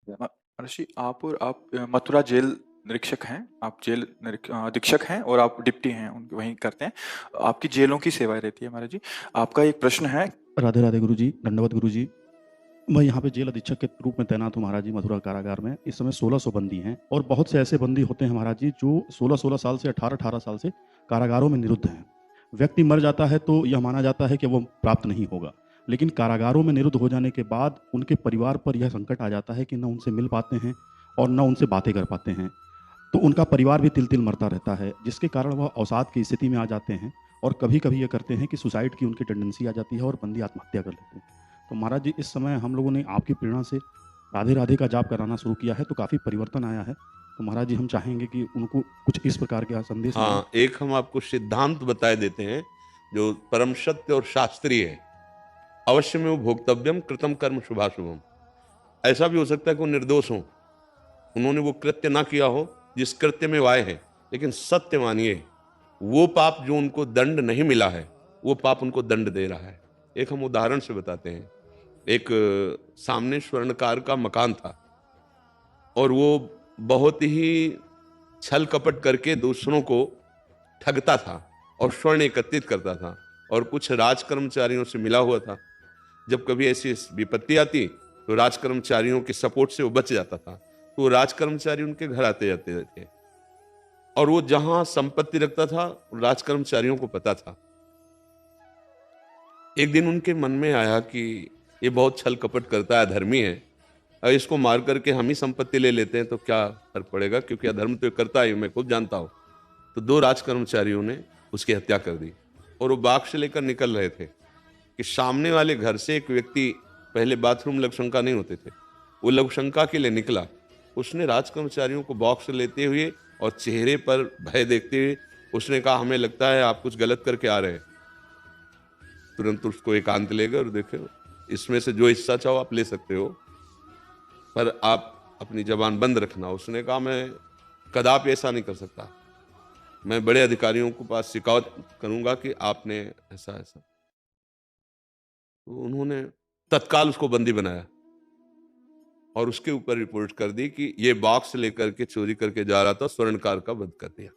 ऋषि, आप मथुरा जेल निरीक्षक हैं। आप जेल अधीक्षक हैं और आप डिप्टी हैं, वहीं करते हैं। आपकी जेलों की सेवाएं रहती है महाराज जी। आपका एक प्रश्न है। राधे राधे गुरुजी, दंडवत गुरुजी। मैं यहाँ पे जेल अधीक्षक के रूप में तैनात हूँ महाराज जी, मथुरा कारागार में। इस समय 1600 बंदी हैं और बहुत से ऐसे बंदी होते हैं महाराज जी जो 16-16 साल से 18-18 साल से कारागारों में निरुद्ध हैं। व्यक्ति मर जाता है तो यह माना जाता है कि वो प्राप्त नहीं होगा, लेकिन कारागारों में निरुद्ध हो जाने के बाद उनके परिवार पर यह संकट आ जाता है कि न उनसे मिल पाते हैं और न उनसे बातें कर पाते हैं। तो उनका परिवार भी तिल तिल मरता रहता है, जिसके कारण वह अवसाद की स्थिति में आ जाते हैं और कभी कभी ये करते हैं कि सुसाइड की उनकी टेंडेंसी आ जाती है और बंदी आत्महत्या कर लेते हैं। तो महाराज जी, इस समय हम लोगों ने आपकी प्रेरणा से राधे राधे का जाप कराना शुरू किया है, तो काफ़ी परिवर्तन आया है। तो महाराज जी, हम चाहेंगे कि उनको कुछ इस प्रकार का संदेश मिले। हाँ, एक हम आपको सिद्धांत बताए देते हैं जो परम सत्य और शास्त्रीय है। अवश्य में वो भोक्तव्यम कृतम कर्म शुभाशुभम। ऐसा भी हो सकता है कि वो निर्दोष हो, उन्होंने वो कृत्य ना किया हो जिस कृत्य में वो आए हैं, लेकिन सत्य मानिए वो पाप जो उनको दंड नहीं मिला है, वो पाप उनको दंड दे रहा है। एक हम उदाहरण से बताते हैं। एक सामने स्वर्णकार का मकान था और वो बहुत ही छल कपट करके दूसरों को ठगता था और स्वर्ण एकत्रित करता था और कुछ राज कर्मचारियों से मिला हुआ था। जब कभी ऐसी विपत्ति आती तो राज कर्मचारियों के सपोर्ट से वो बच जाता था। तो वो राज कर्मचारी उनके घर आते जाते थे और वो जहां संपत्ति रखता था राज कर्मचारियों को पता था। एक दिन उनके मन में आया कि ये बहुत छल कपट करता है, अधर्मी है, और इसको मार करके हम ही संपत्ति ले लेते हैं तो क्या फर्क पड़ेगा, क्योंकि अधर्म तो ये करता ही, मैं खुद जानता हूं। तो दो राज कर्मचारियों ने उसकी हत्या कर दी और वो बाग से लेकर निकल रहे थे कि सामने वाले घर से एक व्यक्ति, पहले बाथरूम लघुशंका नहीं होते थे, वो लघुशंका के लिए निकला। उसने राज कर्मचारियों को बॉक्स लेते हुए और चेहरे पर भय देखते हुए उसने कहा, हमें लगता है आप कुछ गलत करके आ रहे हैं। तुरंत उसको एकांत ले गए और देखो, इसमें से जो हिस्सा चाहो आप ले सकते हो, पर आप अपनी जबान बंद रखना। उसने कहा, मैं कदापि ऐसा नहीं कर सकता, मैं बड़े अधिकारियों के पास शिकायत करूंगा कि आपने ऐसा ऐसा। तो उन्होंने तत्काल उसको बंदी बनाया और उसके ऊपर रिपोर्ट कर दी कि ये बॉक्स लेकर के चोरी करके जा रहा था, स्वर्णकार का वध कर दिया।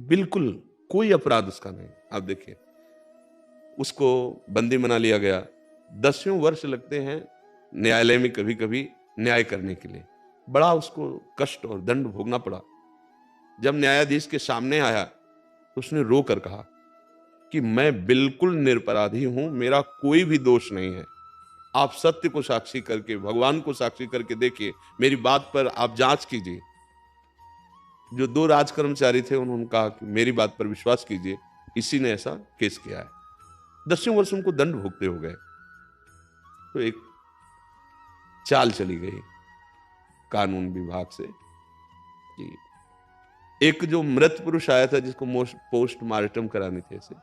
बिल्कुल कोई अपराध उसका नहीं। आप देखिए, उसको बंदी बना लिया गया। 10 वर्ष लगते हैं न्यायालय में कभी कभी न्याय करने के लिए। बड़ा उसको कष्ट और दंड भोगना पड़ा। जब न्यायाधीश के सामने आया तो उसने रो कर कहा कि मैं बिल्कुल निरपराधी हूं, मेरा कोई भी दोष नहीं है। आप सत्य को साक्षी करके, भगवान को साक्षी करके देखिए, मेरी बात पर आप जांच कीजिए। जो दो राज कर्मचारी थे उन्होंने कहा कि मेरी बात पर विश्वास कीजिए, इसी ने ऐसा केस किया है। 10 वर्ष उनको दंड भोगते हो गए। तो एक चाल चली गई कानून विभाग से कि एक जो मृत पुरुष आया था जिसको पोस्टमार्टम कराने थे, ऐसे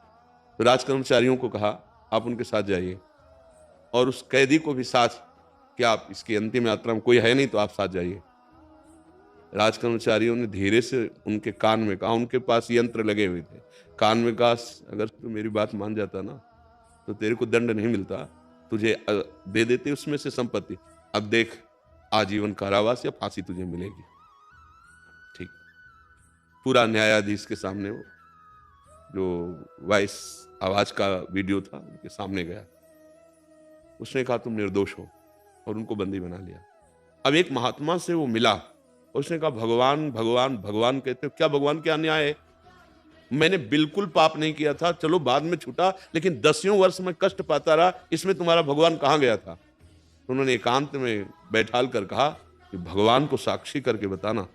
तो राज कर्मचारियों को कहा आप उनके साथ जाइए, और उस कैदी को भी साथ कि आप इसकी अंतिम यात्रा में, कोई है नहीं तो आप साथ जाइए। राज कर्मचारियों ने धीरे से उनके कान में कहा, उनके पास यंत्र लगे हुए थे, कान में कहा, अगर तू मेरी बात मान जाता ना तो तेरे को दंड नहीं मिलता, तुझे दे देते उसमें से संपत्ति। अब देख, आजीवन कारावास या फांसी तुझे मिलेगी। ठीक, पूरा न्यायाधीश के सामने वो जो वॉइस आवाज का वीडियो था उनके सामने गया। उसने कहा तुम निर्दोष हो और उनको बंदी बना लिया। अब एक महात्मा से वो मिला, उसने कहा भगवान भगवान भगवान कहते हो, क्या भगवान क्या अन्याय है? मैंने बिल्कुल पाप नहीं किया था, चलो बाद में छूटा, लेकिन 10 वर्ष में कष्ट पाता रहा, इसमें तुम्हारा भगवान कहां गया था? तो उन्होंने एकांत में बैठाल कर कहा कि भगवान को साक्षी करके बताना,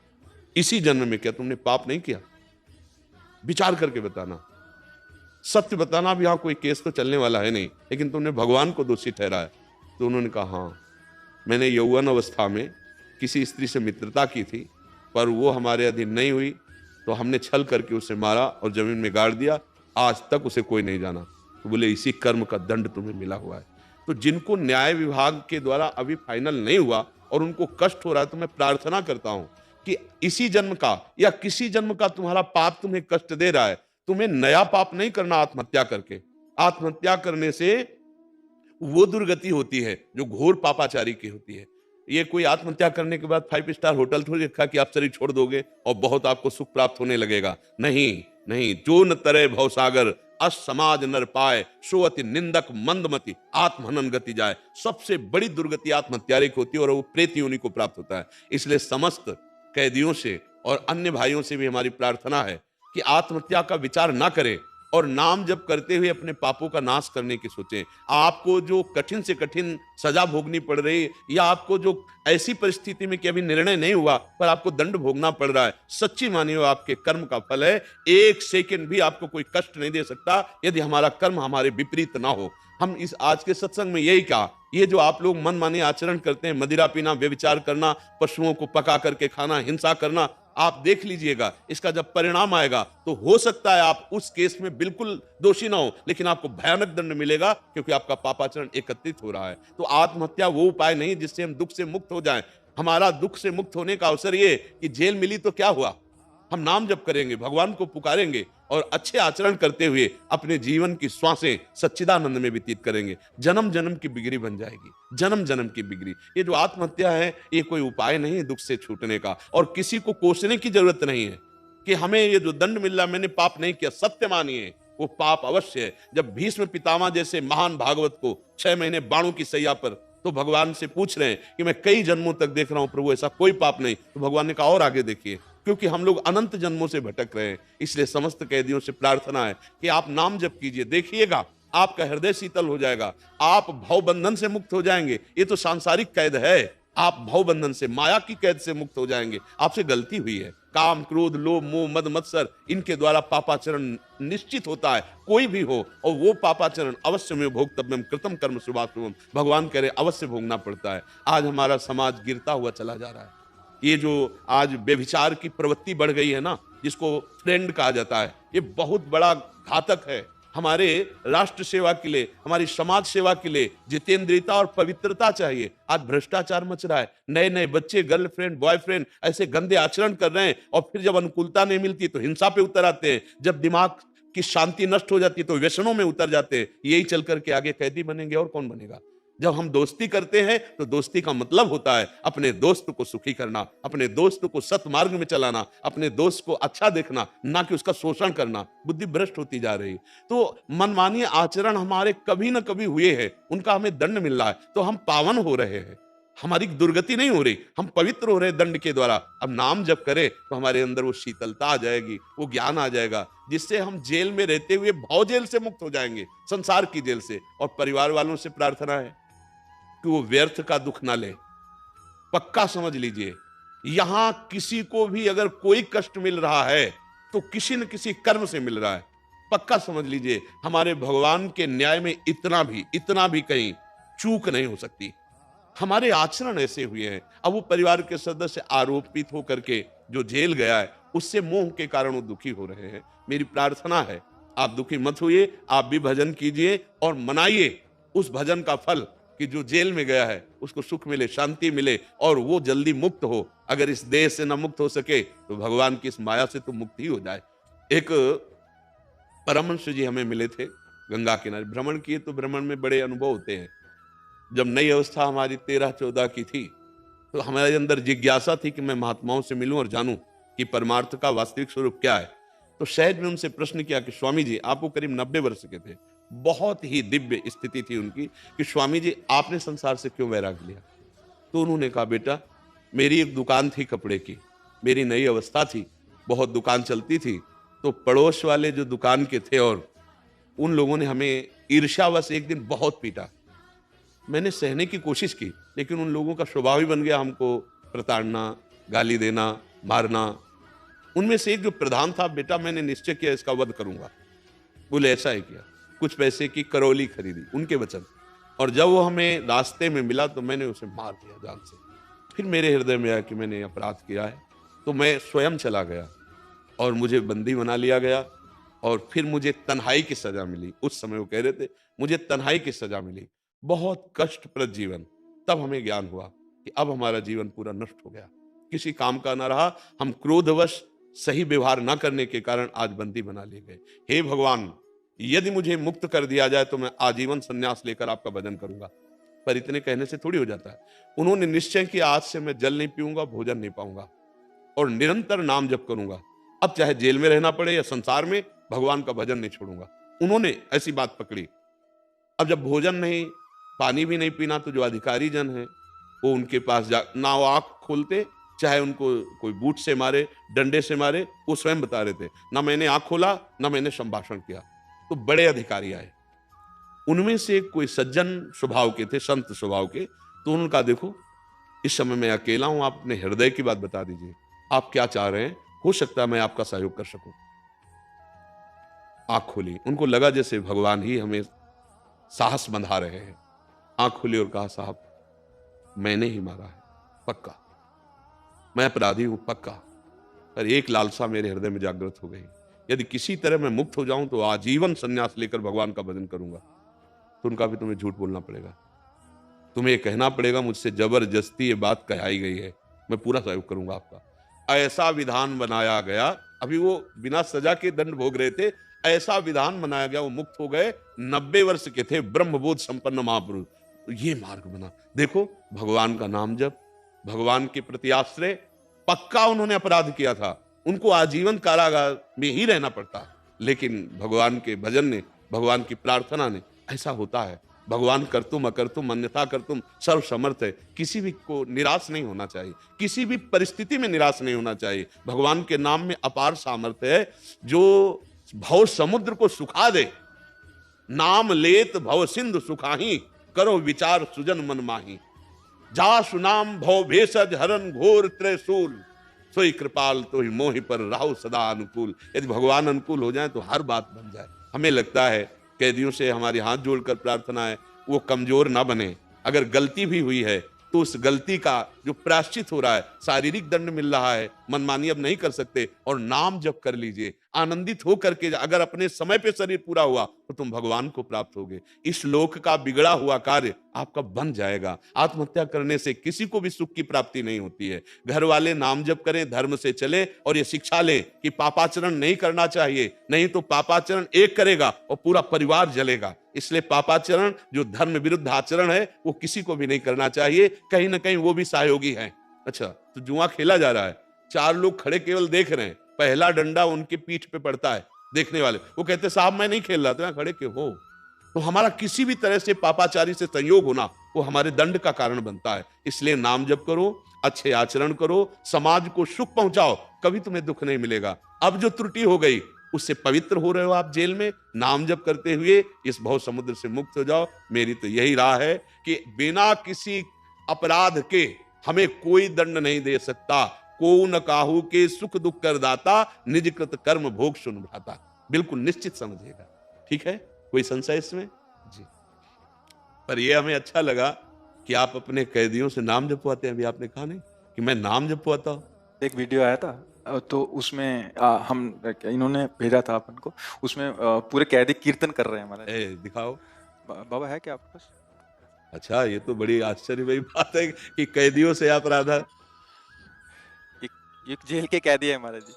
इसी जन्म में क्या तुमने पाप नहीं किया? विचार करके बताना, सत्य बताना। अब यहां कोई केस तो चलने वाला है नहीं, लेकिन तुमने भगवान को दोषी ठहराया। तो उन्होंने कहा, हाँ, मैंने यौवन अवस्था में किसी स्त्री से मित्रता की थी, पर वो हमारे अधीन नहीं हुई, तो हमने छल करके उसे मारा और जमीन में गाड़ दिया। आज तक उसे कोई नहीं जाना। तो बोले इसी कर्म का दंड तुम्हें मिला हुआ है। तो जिनको न्याय विभाग के द्वारा अभी फाइनल नहीं हुआ और उनको कष्ट हो रहा है, तो मैं प्रार्थना करता हूं कि इसी जन्म का या किसी जन्म का तुम्हारा पाप तुम्हें कष्ट दे रहा है, तुम्हें नया पाप नहीं करना आत्महत्या करके। आत्महत्या करने से वो दुर्गति होती है जो घोर पापाचारी की होती है। ये कोई आत्महत्या करने के बाद 5 स्टार होटल थोड़ी रखा कि आप शरीर छोड़ दोगे और बहुत आपको सुख प्राप्त होने लगेगा। नहीं नहीं, जो न तरे भवसागर अस समाज नर पाए, सो अति निंदक मंदमति आत्महनन गति जाए। सबसे बड़ी दुर्गति आत्महत्यारे की होती है और वो प्रेत योनि को प्राप्त होता है। इसलिए समस्त कैदियों से और अन्य भाइयों से भी हमारी प्रार्थना है कि आत्महत्या का विचार ना करें और नाम जप करते हुए अपने पापों का नाश करने की सोचें। आपको जो कठिन से कठिन सजा भोगनी पड़ रही है या आपको जो ऐसी परिस्थिति में कि अभी निर्णय नहीं हुआ पर आपको दंड भोगना पड़ रहा है, सच्ची मानिए वो आपके कर्म का फल है। 1 सेकंड भी आपको कोई कष्ट नहीं दे सकता यदि हमारा कर्म हमारे विपरीत ना हो। हम इस आज के सत्संग में यही कहा, ये जो आप लोग मनमाने आचरण करते हैं, मदिरा पीना, व्यभिचार करना, पशुओं को पका करके खाना, हिंसा करना, आप देख लीजिएगा इसका जब परिणाम आएगा तो हो सकता है आप उस केस में बिल्कुल दोषी ना हो, लेकिन आपको भयानक दंड मिलेगा क्योंकि आपका पापाचरण एकत्रित हो रहा है। तो आत्महत्या वो उपाय नहीं जिससे हम दुख से मुक्त हो जाएं। हमारा दुख से मुक्त होने का अवसर ये कि जेल मिली तो क्या हुआ, हम नाम जप करेंगे, भगवान को पुकारेंगे और अच्छे आचरण करते हुए अपने जीवन की श्वासें सच्चिदानंद में व्यतीत करेंगे। जन्म जन्म की बिगड़ी बन जाएगी, जन्म जन्म की बिगड़ी। ये जो आत्महत्या है ये कोई उपाय नहीं है दुख से छूटने का, और किसी को कोसने की जरूरत नहीं है कि हमें ये जो दंड मिल रहा, मैंने पाप नहीं किया। सत्य मानिए वो पाप अवश्य है। जब भीष्म पितामह जैसे महान भागवत को 6 महीने बाणों की सैया पर तो भगवान से पूछ रहे हैं कि मैं कई जन्मों तक देख रहा हूं प्रभु ऐसा कोई पाप नहीं, तो भगवान ने कहा और आगे देखिए, क्योंकि हम लोग अनंत जन्मों से भटक रहे हैं। इसलिए समस्त कैदियों से प्रार्थना है कि आप नाम जप कीजिए, देखिएगा आपका हृदय शीतल हो जाएगा, आप भव बंधन से मुक्त हो जाएंगे। ये तो सांसारिक कैद है, आप भव बंधन से, माया की कैद से मुक्त हो जाएंगे। आपसे गलती हुई है, काम क्रोध लोभ मोह मद मत्सर, इनके द्वारा पापाचरण निश्चित होता है, कोई भी हो, और वो पापाचरण अवश्य में भोक्तव्यम कृतम कर्म शुभाशुभम, भगवान कह रहे अवश्य भोगना पड़ता है। आज हमारा समाज गिरता हुआ चला जा रहा है। ये जो आज व्यभिचार की प्रवृत्ति बढ़ गई है ना, जिसको ट्रेंड कहा जाता है, ये बहुत बड़ा घातक है हमारे राष्ट्र सेवा के लिए, हमारी समाज सेवा के लिए। जितेंद्रियता और पवित्रता चाहिए। आज भ्रष्टाचार मच रहा है, नए नए बच्चे गर्लफ्रेंड बॉयफ्रेंड ऐसे गंदे आचरण कर रहे हैं, और फिर जब अनुकूलता नहीं मिलती तो हिंसा पे उतर आते हैं, जब दिमाग की शांति नष्ट हो जाती है तो व्यसनों में उतर जाते हैं। यही चल करके आगे कैदी बनेंगे और कौन बनेगा। जब हम दोस्ती करते हैं तो दोस्ती का मतलब होता है अपने दोस्त को सुखी करना, अपने दोस्त को सतमार्ग में चलाना, अपने दोस्त को अच्छा देखना, ना कि उसका शोषण करना। बुद्धि भ्रष्ट होती जा रही है। तो मनमानी आचरण हमारे कभी ना कभी हुए हैं, उनका हमें दंड मिल रहा है, तो हम पावन हो रहे हैं, हमारी दुर्गति नहीं हो रही, हम पवित्र हो रहे हैं दंड के द्वारा। अब नाम जब करें तो हमारे अंदर वो शीतलता आ जाएगी, वो ज्ञान आ जाएगा, जिससे हम जेल में रहते हुए भव जेल से मुक्त हो जाएंगे, संसार की जेल से। और परिवार वालों से प्रार्थना है कि वो व्यर्थ का दुख ना ले। पक्का समझ लीजिए, यहां किसी को भी अगर कोई कष्ट मिल रहा है तो किसी न किसी कर्म से मिल रहा है। पक्का समझ लीजिए, हमारे भगवान के न्याय में इतना भी कहीं चूक नहीं हो सकती। हमारे आचरण ऐसे हुए हैं। अब वो परिवार के सदस्य आरोपित होकर के जो जेल गया है, उससे मोह के कारण वो दुखी हो रहे हैं। मेरी प्रार्थना है आप दुखी मत होइए, आप भी भजन कीजिए और मनाइए उस भजन का फल कि जो जेल में गया है उसको सुख मिले, शांति मिले और वो जल्दी मुक्त हो। अगर इस देह से न मुक्त हो सके तो भगवान की इस माया से तो मुक्त ही हो जाए। एक परमहंस जी हमें मिले थे, गंगा किनारे भ्रमण किए, तो भ्रमण में बड़े अनुभव होते हैं। जब नई अवस्था हमारी 13-14 की थी तो हमारे अंदर जिज्ञासा थी कि मैं महात्माओं से मिलूं और जानूं कि परमार्थ का वास्तविक स्वरूप क्या है। तो सहज में उनसे प्रश्न किया कि स्वामी जी, आप वो करीब 90 वर्ष के थे, बहुत ही दिव्य स्थिति थी उनकी, कि स्वामी जी आपने संसार से क्यों वैराग्य लिया। तो उन्होंने कहा, बेटा मेरी एक दुकान थी कपड़े की, मेरी नई अवस्था थी, बहुत दुकान चलती थी, तो पड़ोस वाले जो दुकान के थे और उन लोगों ने हमें ईर्ष्यावश एक दिन बहुत पीटा। मैंने सहने की कोशिश की, लेकिन उन लोगों का स्वभाव ही बन गया हमको प्रताड़ना, गाली देना, मारना। उनमें से एक जो प्रधान था, बेटा मैंने निश्चय किया इसका वध करूंगा। बोले ऐसा ही किया, कुछ पैसे की करौली खरीदी, उनके वचन। और जब वो हमें रास्ते में मिला तो मैंने उसे मार दिया जान से। फिर मेरे हृदय में आया कि मैंने अपराध किया है, तो मैं स्वयं चला गया और मुझे बंदी बना लिया गया। और फिर मुझे तन्हाई की सजा मिली। उस समय वो कह रहे थे मुझे तन्हाई की सजा मिली, बहुत कष्टप्रद जीवन। तब हमें ज्ञान हुआ कि अब हमारा जीवन पूरा नष्ट हो गया, किसी काम का ना रहा। हम क्रोधवश सही व्यवहार न करने के कारण आज बंदी बना लिए गए। हे भगवान, यदि मुझे मुक्त कर दिया जाए तो मैं आजीवन संन्यास लेकर आपका भजन करूंगा। पर इतने कहने से थोड़ी हो जाता है। उन्होंने निश्चय किया आज से मैं जल नहीं पीऊंगा, भोजन नहीं पाऊंगा और निरंतर नाम जप करूंगा। अब चाहे जेल में रहना पड़े या संसार में, भगवान का भजन नहीं छोड़ूंगा। उन्होंने ऐसी बात पकड़ी। अब जब भोजन नहीं, पानी भी नहीं पीना, तो जो अधिकारी जन है वो उनके पास जा, ना वो आंख खोलते, चाहे उनको कोई बूट से मारे, डंडे से मारे, वो स्वयं बता रहे थे, ना मैंने आंख खोला ना मैंने संभाषण किया। तो बड़े अधिकारी आए, उनमें से कोई सज्जन स्वभाव के थे, संत स्वभाव के। तो उन्होंने कहा देखो इस समय मैं अकेला हूं, आप अपने हृदय की बात बता दीजिए, आप क्या चाह रहे हैं, हो सकता है मैं आपका सहयोग कर सकूं। आंख खोली, उनको लगा जैसे भगवान ही हमें साहस बंधा रहे हैं। आंख खोली और कहा साहब मैंने ही मारा है, पक्का मैं अपराधी हूं, पक्का, पर एक लालसा मेरे हृदय में जागृत हो गई, यदि किसी तरह मैं मुक्त हो जाऊं तो आजीवन संन्यास लेकर भगवान का भजन करूंगा। तो उनका भी तुम्हें झूठ बोलना पड़ेगा, तुम्हें ये कहना पड़ेगा मुझसे जबरदस्ती ये बात कहाई गई है, मैं पूरा सहयोग करूंगा आपका। ऐसा विधान बनाया गया, अभी वो बिना सजा के दंड भोग रहे थे, ऐसा विधान बनाया गया, वो मुक्त हो गए। 90 वर्ष के थे, ब्रह्मबोध संपन्न महापुरुष। तो ये मार्ग बना। देखो भगवान का नाम जप, भगवान के प्रति आश्रय, पक्का उन्होंने अपराध किया था, उनको आजीवन कारागार में ही रहना पड़ता, लेकिन भगवान के भजन ने, भगवान की प्रार्थना ने, ऐसा होता है। भगवान कर्तुम अकर्तुम अन्यथा कर्तुम सर्व समर्थ है। किसी भी को निराश नहीं होना चाहिए, किसी भी परिस्थिति में निराश नहीं होना चाहिए। भगवान के नाम में अपार सामर्थ्य है, जो भव समुद्र को सुखा दे। नाम लेत भव सिंधु सुखाही, करो विचार सुजन मन माही। जा सुनाम भव भेषज हरन घोर त्रिशूल, सोई कृपाल तो ही मोहि पर राहु सदा अनुकूल। यदि भगवान अनुकूल हो जाए तो हर बात बन जाए। हमें लगता है कैदियों से हमारे हाथ जोड़कर प्रार्थना है, वो कमजोर ना बने। अगर गलती भी हुई है तो उस गलती का जो प्रायश्चित हो रहा है, शारीरिक दंड मिल रहा है, मनमानी अब नहीं कर सकते, और नाम जप कर लीजिए, आनंदित हो करके। अगर अपने समय पे शरीर पूरा हुआ तो तुम भगवान को प्राप्त होगे। इस लोक का बिगड़ा हुआ कार्य आपका बन जाएगा। आत्महत्या करने से किसी को भी सुख की प्राप्ति नहीं होती है। घर वाले नाम जप करें, धर्म से चले, और ये शिक्षा लें कि पापाचरण नहीं करना चाहिए, नहीं तो पापाचरण एक करेगा और पूरा परिवार जलेगा। इसलिए पापाचरण जो धर्म विरुद्ध आचरण है वो किसी को भी नहीं करना चाहिए, कहीं ना कहीं वो भी सहयोगी है। अच्छा, तो जुआ खेला जा रहा है, 4 लोग खड़े केवल देख रहे हैं, पहला डंडा उनके पीठ पे पड़ता है, देखने वाले वो कहते साहब मैं नहीं खेल रहा, तो यहाँ खड़े क्यों हो। तो हमारा किसी भी तरह से पापाचारी से संयोग होना वो हमारे दंड का कारण बनता है। इसलिए नाम जप करो, अच्छे आचरण करो, समाज को सुख पहुंचाओ, कभी तुम्हें दुख नहीं मिलेगा। अब जो त्रुटि हो गई उससे पवित्र हो रहे हो आप जेल में, नाम जप करते हुए इस भव समुद्र से मुक्त हो जाओ। मेरी तो यही राह है कि बिना किसी अपराध के हमें कोई दंड नहीं दे सकता। को न काहू के सुख दुख कर दाता, निज कृत कर्म भोग सुन भ्राता। बिल्कुल निश्चित समझिएगा, ठीक है? कोई संशय इसमें जी? पर यह हमें अच्छा लगा कि आप अपने कैदियों से नाम जपवाते हैं। अभी आपने कहा नहीं कि मैं नाम जपवाता हूं। एक वीडियो आया था, तो उसमें हम इन्होंने भेजा था अपन को, उसमें पूरे कैदी कीर्तन कर रहे हैं हमारा। दिखाओ बाबा, है क्या आपके पास? अच्छा, ये तो बड़ी आश्चर्य भरी बात है कि कैदियों से आप राधा। एक जेल के कैदी है हमारा जी।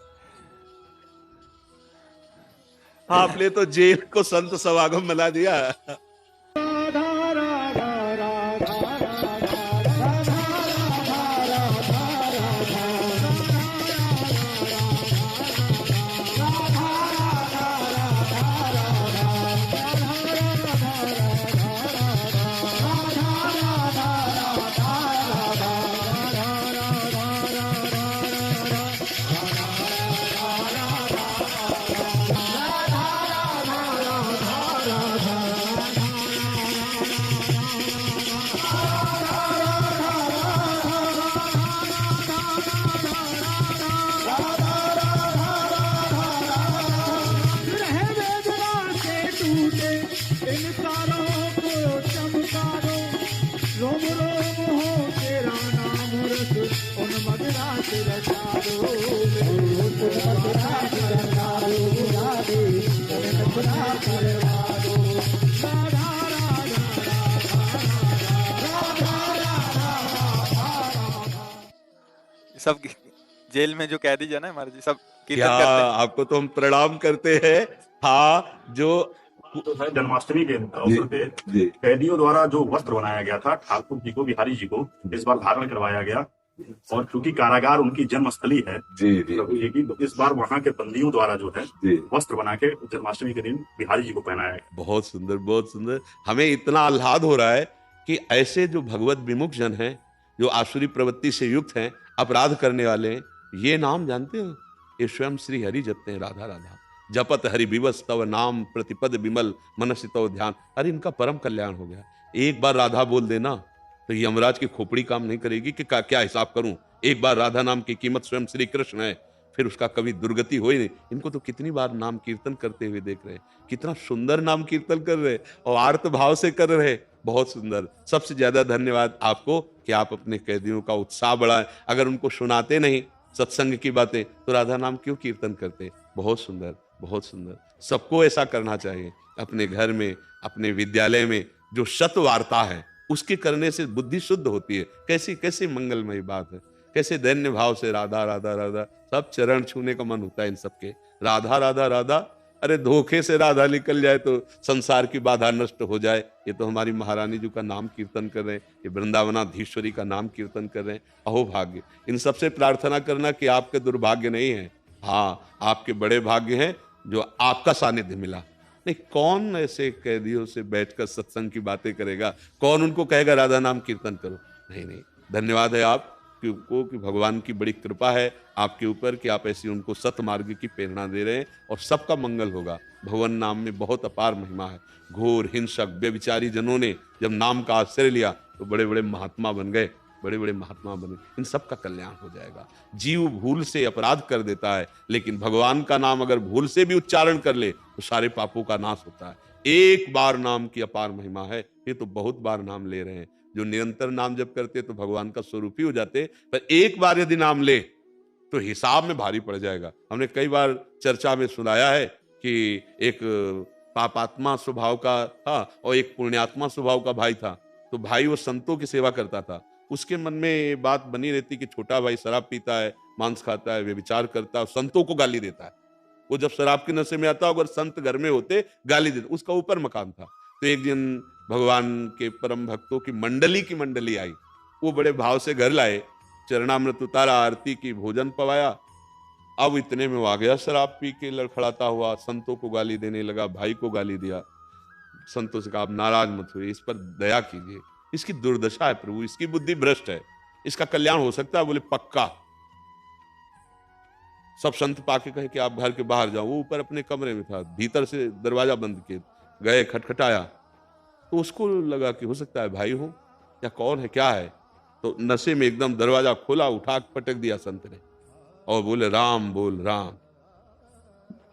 आपने तो जेल को संत समागम बना दिया। सब जेल में जो कैदी है ना हमारे जी, सब कीर्तन क्या करते हैं। आपको तो हम प्रणाम करते हैं। हाँ, जो जो है जन्माष्टमी के जी अवसर पे जी कैदियों द्वारा जो वस्त्र बनाया गया था ठाकुर जी को, बिहारी जी को इस बार धारण करवाया गया। और चूंकि कारागार उनकी जन्मस्थली है जी जी प्रभु जी की, तो इस बार वहां के बंदियों द्वारा जो है जी वस्त्र बना के जन्माष्टमी के दिन बिहारी जी को पहनाया गया। बहुत सुंदर, बहुत सुंदर। हमें इतना आह्लाद हो रहा है कि ऐसे जो भगवत विमुख जन हैं, जो आसुरी प्रवृत्ति से युक्त हैं, अपराध करने वाले हैं, ये नाम जानते हो, ये स्वयं श्री हरि जपते हैं, राधा राधा जपत हरि विवस तव नाम प्रतिपद विमल मनसि तव ध्यान। अरे इनका परम कल्याण हो गया। एक बार राधा बोल देना तो यमराज की खोपड़ी काम नहीं करेगी कि क्या हिसाब करूं। एक बार राधा नाम की कीमत स्वयं श्री कृष्ण है, फिर उसका कभी दुर्गति हो ही नहीं। इनको तो कितनी बार नाम कीर्तन करते हुए देख रहे हैं, कितना सुंदर नाम कीर्तन कर रहे हैं और आर्त भाव से कर रहे हैं। बहुत सुंदर। सबसे ज्यादा धन्यवाद आपको कि आप अपने कैदियों का उत्साह बढ़ाएं। अगर उनको सुनाते नहीं सत्संग की बातें तो राधा नाम क्यों कीर्तन करते। बहुत सुंदर, बहुत सुंदर। सबको ऐसा करना चाहिए। अपने घर में, अपने विद्यालय में जो सत वार्ता है उसके करने से बुद्धि शुद्ध होती है। कैसी कैसी मंगलमयी बात है। कैसे दैन्य भाव से राधा राधा राधा, सब चरण छूने का मन होता है इन सबके। राधा राधा राधा, अरे धोखे से राधा निकल जाए तो संसार की बाधा नष्ट हो जाए। ये तो हमारी महारानी जी का नाम कीर्तन कर रहे हैं, ये वृंदावनाधीश्वरी का नाम कीर्तन कर रहे हैं। अहो भाग्य। इन सबसे प्रार्थना करना कि आपके दुर्भाग्य नहीं है, हाँ आपके बड़े भाग्य हैं जो आपका सानिध्य मिला। नहीं, कौन ऐसे कैदियों से बैठकर सत्संग की बातें करेगा, कौन उनको कहेगा राधा नाम कीर्तन करो। नहीं नहीं, धन्यवाद है आप को कि भगवान की बड़ी कृपा है आपके ऊपर कि आप ऐसी उनको सतमार्ग की प्रेरणा दे रहे हैं और सबका मंगल होगा। भगवान नाम में बहुत अपार महिमा है। घोर हिंसक व्यभिचारी जनों ने जब नाम का आश्रय लिया तो बड़े बड़े महात्मा बन गए, बड़े बड़े महात्मा बने। इन सब का कल्याण हो जाएगा। जीव भूल से अपराध कर देता है, लेकिन भगवान का नाम अगर भूल से भी उच्चारण कर ले तो सारे पापों का नाश होता है। एक बार नाम की अपार महिमा है। ये तो बहुत बार नाम ले रहे हैं। जो निरंतर नाम जप करते तो भगवान का स्वरूप ही हो जाते, पर एक बार यदि नाम ले तो हिसाब में भारी पड़ जाएगा। हमने कई बार चर्चा में सुनाया है कि एक पापात्मा स्वभाव का था और एक पुण्यात्मा स्वभाव का भाई था। तो भाई वो संतों की सेवा करता था। उसके मन में ये बात बनी रहती कि छोटा भाई शराब पीता है, मांस खाता है, व्यभिचार करता है, संतों को गाली देता है। वो जब शराब के नशे में आता, अगर संत घर में होते गाली देते। उसका ऊपर मकान था। तो एक दिन भगवान के परम भक्तों की मंडली आई। वो बड़े भाव से घर लाए, चरणामृत उतारा, आरती की, भोजन पवाया। अब इतने में वो आ गया शराब पी के लड़खड़ाता हुआ, संतों को गाली देने लगा, भाई को गाली दिया। संतों से कहा आप नाराज मत हुए, इस पर दया कीजिए, इसकी दुर्दशा है प्रभु, इसकी बुद्धि भ्रष्ट है, इसका कल्याण हो सकता है। बोले पक्का। सब संत पाके कहे कि आप घर के बाहर जाओ। वो ऊपर अपने कमरे में था, भीतर से दरवाजा बंद किए गए, खटखटाया तो उसको लगा कि हो सकता है भाई हो या कौन है, क्या है। तो नशे में एकदम दरवाजा खोला, उठा पटक दिया संत ने और बोले राम बोल राम।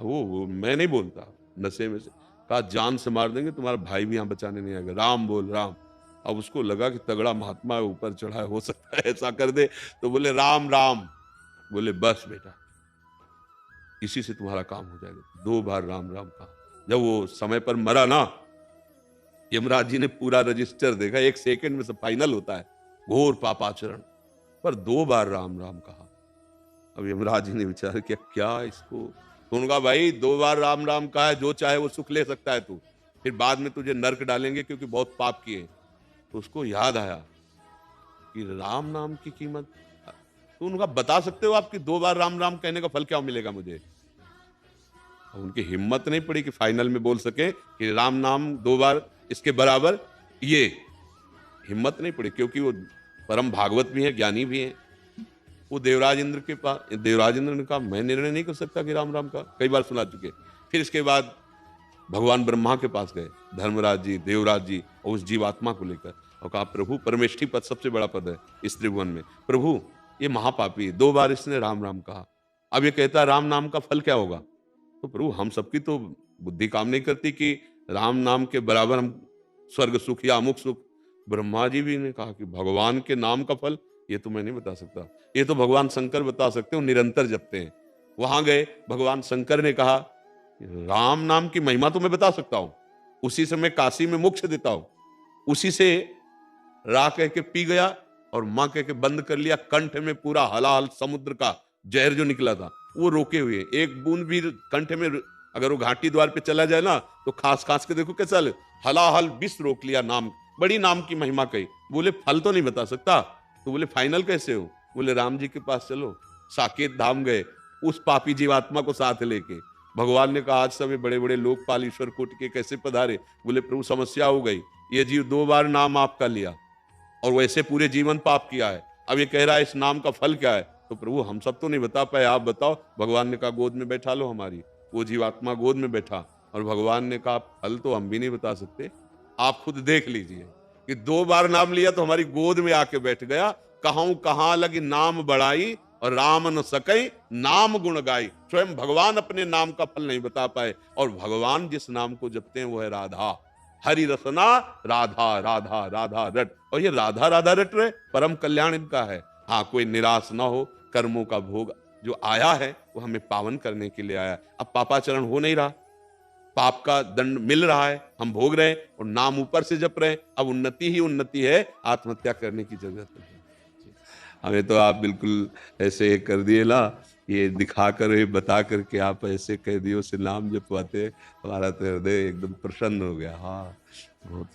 वो मैं नहीं बोलता, नशे में से कहा जान से मार देंगे, तुम्हारा भाई भी यहाँ बचाने नहीं आएगा, राम बोल राम। अब उसको लगा कि तगड़ा महात्मा ऊपर चढ़ा है, हो सकता है ऐसा कर दे। तो बोले राम राम। बोले बस बेटा, इसी से तुम्हारा काम हो जाएगा। 2 बार राम राम कहा। जब वो समय पर मरा ना, यमराज जी ने पूरा रजिस्टर देखा, 1 सेकंड में सब फाइनल होता है, घोर पापाचरण, पर 2 बार राम राम कहा। अब यमराज जी ने विचार किया क्या इसको, तो उनका भाई 2 बार राम राम कहा है, जो चाहे वो सुख ले सकता है तू, फिर बाद में तुझे नरक डालेंगे क्योंकि बहुत पाप किए। तो उसको याद आया कि राम नाम की कीमत। तो उनका बता सकते हो आपकी 2 बार राम राम कहने का फल क्या मिलेगा मुझे। उनकी हिम्मत नहीं पड़ी कि फाइनल में बोल सके कि राम नाम 2 बार इसके बराबर, ये हिम्मत नहीं पड़ी, क्योंकि वो परम भागवत भी है, ज्ञानी भी है। वो देवराज इंद्र के पास, देवराज इंद्र ने कहा मैं निर्णय नहीं कर सकता कि राम राम का, कई बार सुना चुके। फिर इसके बाद भगवान ब्रह्मा के पास गए, धर्मराज जी, देवराज जी, और उस जीवात्मा को लेकर, और कहा प्रभु परमेष्ठी पद सबसे बड़ा पद है इस त्रिभुवन में, प्रभु ये महापापी, 2 बार इसने राम राम कहा, अब ये कहता है राम नाम का फल क्या होगा। तो प्रभु हम सबकी तो बुद्धि काम नहीं करती कि राम नाम के बराबर हम स्वर्ग सुख या अमुक सुख। ब्रह्मा जी भी ने कहा कि भगवान के नाम का फल ये तो मैं नहीं बता सकता, ये तो भगवान शंकर बता सकते हो, निरंतर जपते हैं। वहां गए, भगवान शंकर ने कहा राम नाम की महिमा तो मैं बता सकता हूं, उसी से मैं काशी में मोक्ष देता हूं। उसी से रा कह के पी गया और मां कह के बंद कर लिया। कंठ में पूरा हलाहल समुद्र का जहर जो निकला था वो रोके हुए, एक बूंद भी कंठ में अगर वो घाटी द्वार पे चला जाए ना तो खास खास के देखो कैसा हलाहल विष रोक लिया, नाम बड़ी नाम की महिमा कही। बोले फल तो नहीं बता सकता, तो बोले फाइनल कैसे हो? बोले राम जी के पास चलो। साकेत धाम गए उस पापी जीवात्मा को साथ लेके। भगवान ने कहा आज समय बड़े बड़े लोकपाल ईश्वर कोट के कैसे पधारे? बोले प्रभु समस्या हो गई, ये जीव 2 बार नाम आपका लिया और वैसे पूरे जीवन पाप किया है, अब ये कह रहा है इस नाम का फल क्या है? तो प्रभु हम सब तो नहीं बता पाए, आप बताओ। भगवान ने कहा गोद में बैठा लो हमारी। वो जीवात्मा गोद में बैठा और भगवान ने कहा फल तो हम भी नहीं बता सकते, आप खुद देख लीजिए कि 2 बार नाम लिया तो हमारी गोद में आके बैठ गया। कहूं कहां लगी नाम बढ़ाई और राम न सकई नाम गुण गाई। स्वयं भगवान अपने नाम का फल नहीं बता पाए और भगवान जिस नाम को जपते हैं वो है राधा। हरि रसना राधा राधा राधा रट, और ये राधा राधा रट रहे, परम कल्याण इनका है। हाँ, कोई निराश ना हो, कर्मों का भोग जो आया है वो हमें पावन करने के लिए आया। अब पापाचरण हो नहीं रहा, पाप का दंड मिल रहा है, हम भोग रहे हैं और नाम ऊपर से जप रहे हैं। अब उन्नति ही उन्नति है, आत्महत्या करने की जरूरत नहीं। हमें तो आप बिल्कुल ऐसे कर दिए ना, ये दिखा कर ये बता करके आप ऐसे कैदियों से नाम जपवाते, हमारा तो हृदय एकदम प्रसन्न हो गया। हाँ, बहुत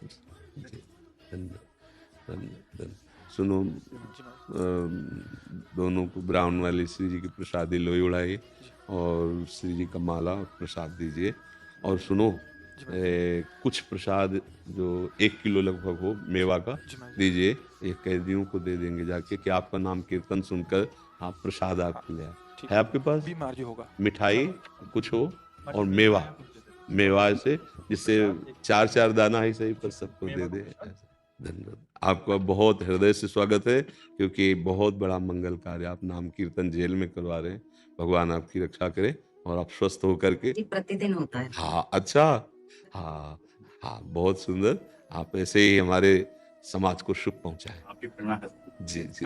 धन्यवाद। सुनो, दोनों को ब्राह्मण वाली श्री जी की प्रसादी लोई उड़ाइए और श्री जी का माला प्रसाद दीजिए। और सुनो, कुछ प्रसाद जो 1 किलो लगभग हो मेवा का दीजिए, ये कैदियों को दे देंगे जाके कि आपका नाम कीर्तन सुनकर आप प्रसाद आपके लिए है। आपके पास होगा मिठाई कुछ हो और मेवा ऐसे जिससे 4-4 दाना ही सही पर सबको दे दे। धन्यवाद, आपका बहुत हृदय से स्वागत है, क्योंकि बहुत बड़ा मंगल कार्य आप नाम कीर्तन जेल में करवा रहे हैं। भगवान आपकी रक्षा करे और आप स्वस्थ होकर के। प्रतिदिन होता है। हाँ, अच्छा, हाँ हाँ, बहुत सुंदर। आप ऐसे ही हमारे समाज को सुख पहुंचाएं। आपकी प्रेरणा है। जी जी।